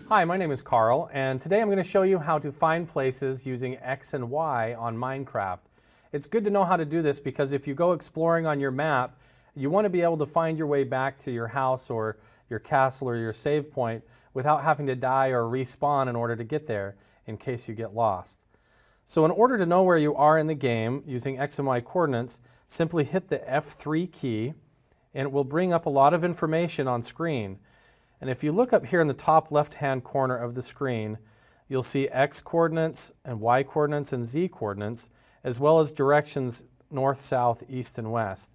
Hi, my name is Carl, and today I'm going to show you how to find places using X and Y on Minecraft. It's good to know how to do this because if you go exploring on your map, you want to be able to find your way back to your house or your castle or your save point without having to die or respawn in order to get there in case you get lost. So in order to know where you are in the game using X and Y coordinates, simply hit the F3 key and it will bring up a lot of information on screen. And if you look up here in the top left-hand corner of the screen, you'll see X coordinates and Y coordinates and Z coordinates, as well as directions north, south, east, and west.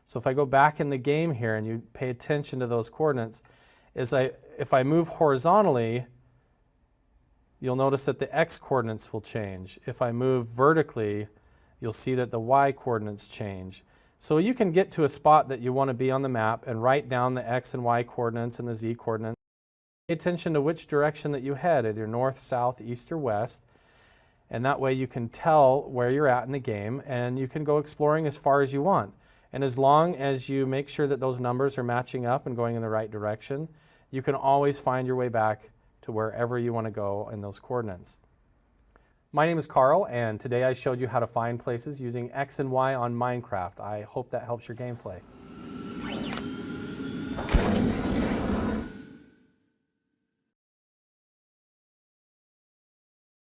So if I go back in the game here and you pay attention to those coordinates, if I move horizontally, you'll notice that the X coordinates will change. If I move vertically, you'll see that the Y coordinates change. So you can get to a spot that you want to be on the map and write down the X and Y coordinates and the Z coordinates. Pay attention to which direction that you head, either north, south, east, or west. And that way you can tell where you're at in the game and you can go exploring as far as you want. And as long as you make sure that those numbers are matching up and going in the right direction, you can always find your way back to wherever you want to go in those coordinates. My name is Carl, and today I showed you how to find places using X and Y on Minecraft. I hope that helps your gameplay.